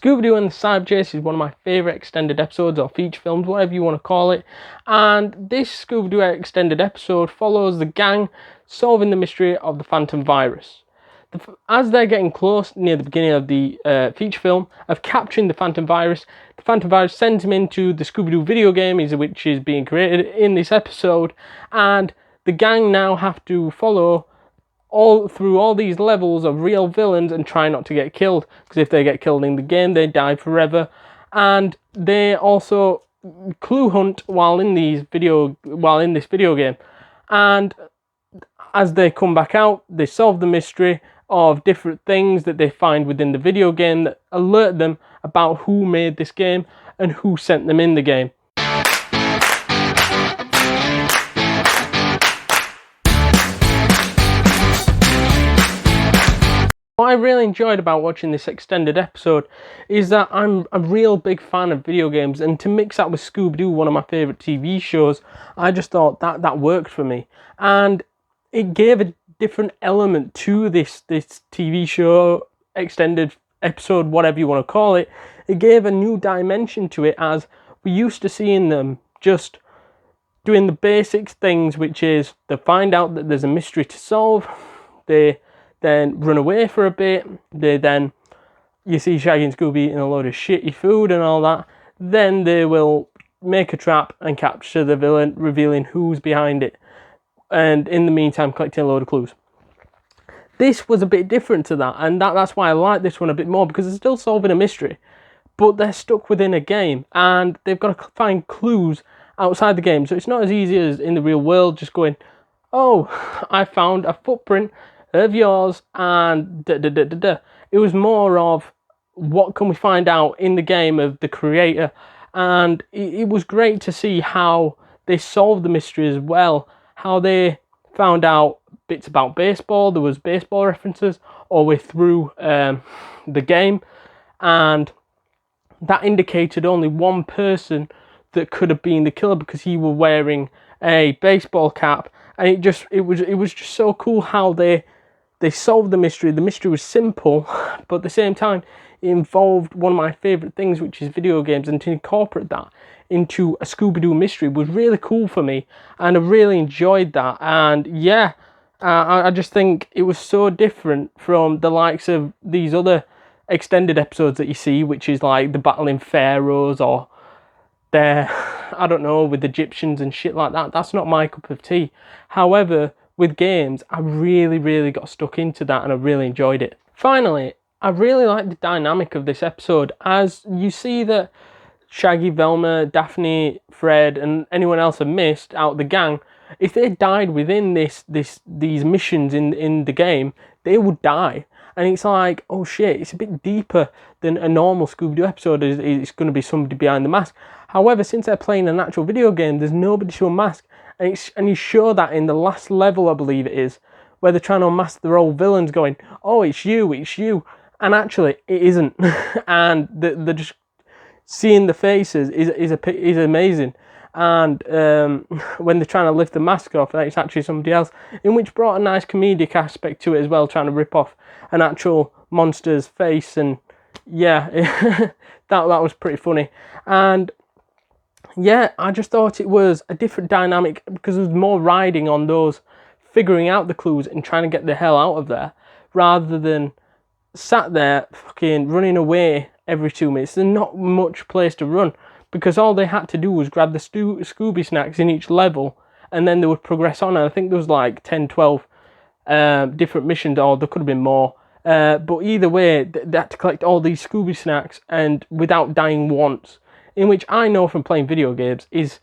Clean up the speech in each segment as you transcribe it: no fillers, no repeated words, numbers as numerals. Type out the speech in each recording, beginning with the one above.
Scooby Doo and the Cyber Chase is one of my favourite extended episodes or feature films, whatever you want to call it. And this Scooby Doo extended episode follows the gang solving the mystery of the Phantom Virus. As they're getting close near the beginning of the feature film of capturing the Phantom Virus sends him into the Scooby Doo video game, which is being created in this episode, and the gang now have to follow all these levels of real villains and try not to get killed, because if they get killed in the game, they die forever. And they also clue hunt while in this video game. And as they come back out, they solve the mystery of different things that they find within the video game that alert them about who made this game and who sent them in the game. What I really enjoyed about watching this extended episode is that I'm a real big fan of video games, and to mix that with Scooby Doo, one of my favourite TV shows, I just thought that worked for me. And it gave a different element to this TV show, extended episode, whatever you want to call it. It gave a new dimension to it, as we used to seeing them just doing the basic things, which is they find out that there's a mystery to solve, they then run away for a bit, you see Shaggy and Scooby eating a load of shitty food and all that, then they will make a trap and capture the villain, revealing who's behind it, and in the meantime collecting a load of clues. This was a bit different to that, and that's why I like this one a bit more, because they're still solving a mystery, but they're stuck within a game, and they've got to find clues outside the game, so it's not as easy as in the real world, just going, oh, I found a footprint of yours, and It was more of, what can we find out in the game of the creator? And it was great to see how they solved the mystery as well, how they found out bits about baseball. There was baseball references all the way through the game, and that indicated only one person that could have been the killer, because he was wearing a baseball cap, and it was just so cool how they solved the mystery. The mystery was simple, but at the same time, it involved one of my favourite things, which is video games, and to incorporate that into a Scooby Doo mystery was really cool for me, and I really enjoyed that. And yeah, I just think it was so different from the likes of these other extended episodes that you see, which is like the battling pharaohs, or I don't know, with Egyptians and shit like that. That's not my cup of tea. However, with games, I really got stuck into that, and I really enjoyed it. Finally, I really like the dynamic of this episode, as you see that Shaggy, Velma, Daphne, Fred, and anyone else have missed out the gang. If they died within these missions in the game, they would die. And it's like, oh shit, it's a bit deeper than a normal Scooby-Doo episode. It's going to be somebody behind the mask. However, since they're playing an actual video game, there's nobody to unmask. And you show that in the last level, I believe it is, where they're trying to unmask their old villains, going, oh, it's you. And actually, it isn't. And they're just seeing the faces is amazing. And when they're trying to lift the mask off, it's actually somebody else, in which brought a nice comedic aspect to it as well, trying to rip off an actual monster's face. And yeah, that was pretty funny. And yeah, I just thought it was a different dynamic, because there was more riding on those figuring out the clues and trying to get the hell out of there, rather than sat there fucking running away every 2 minutes. There's not much place to run, because all they had to do was grab the Scooby snacks in each level, and then they would progress on. And I think there was like 10, 12 different missions, or there could have been more. But either way, they had to collect all these Scooby snacks, and without dying once, in which I know from playing video games is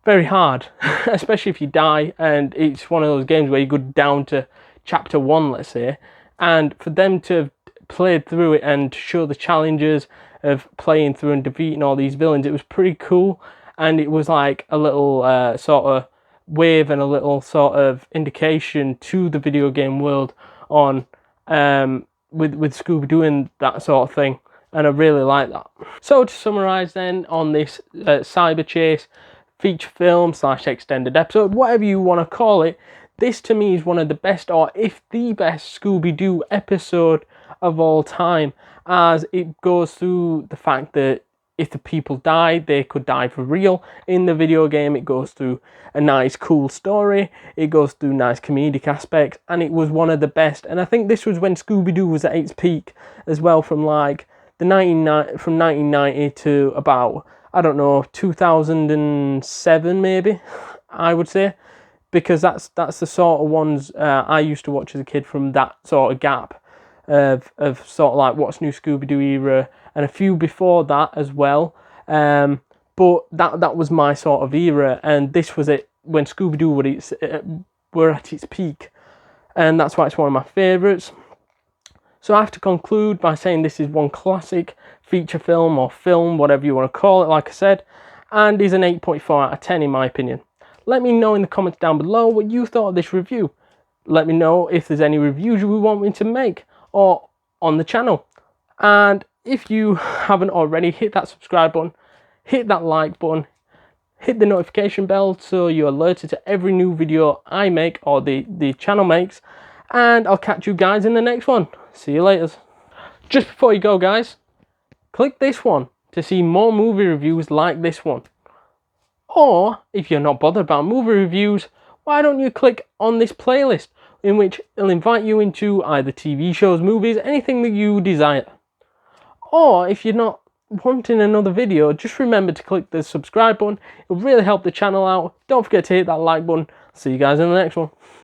very hard, especially if you die, and it's one of those games where you go down to chapter 1, let's say, and for them to have played through it and show the challenges of playing through and defeating all these villains, it was pretty cool. And it was like a little sort of wave and a little sort of indication to the video game world on with Scooby doing that sort of thing. And I really like that. So to summarise then on this Cyber Chase feature film / extended episode, whatever you want to call it, this to me is one of the best, or if the best, Scooby Doo episode of all time, as it goes through the fact that if the people died, they could die for real. In the video game, it goes through a nice, cool story. It goes through nice comedic aspects, and it was one of the best. And I think this was when Scooby Doo was at its peak as well, from like from 1990 to about, I don't know, 2007 maybe, I would say, because that's the sort of ones I used to watch as a kid from that sort of gap of sort of like What's New Scooby Doo era, and a few before that as well. But that was my sort of era, and this was it when Scooby Doo were at its peak, and that's why it's one of my favourites. So I have to conclude by saying this is one classic feature film, or film, whatever you want to call it, like I said, and is an 8.4 out of 10 in my opinion. Let me know in the comments down below what you thought of this review. Let me know if there's any reviews you want me to make or on the channel. And if you haven't already, hit that subscribe button, hit that like button, hit the notification bell so you're alerted to every new video I make or the channel makes. And I'll catch you guys in the next one. See you later. Just before you go, guys, click this one to see more movie reviews like this one. Or, if you're not bothered about movie reviews, why don't you click on this playlist, in which it'll invite you into either TV shows, movies, anything that you desire. Or, if you're not wanting another video, just remember to click the subscribe button. It'll really help the channel out. Don't forget to hit that like button. See you guys in the next one.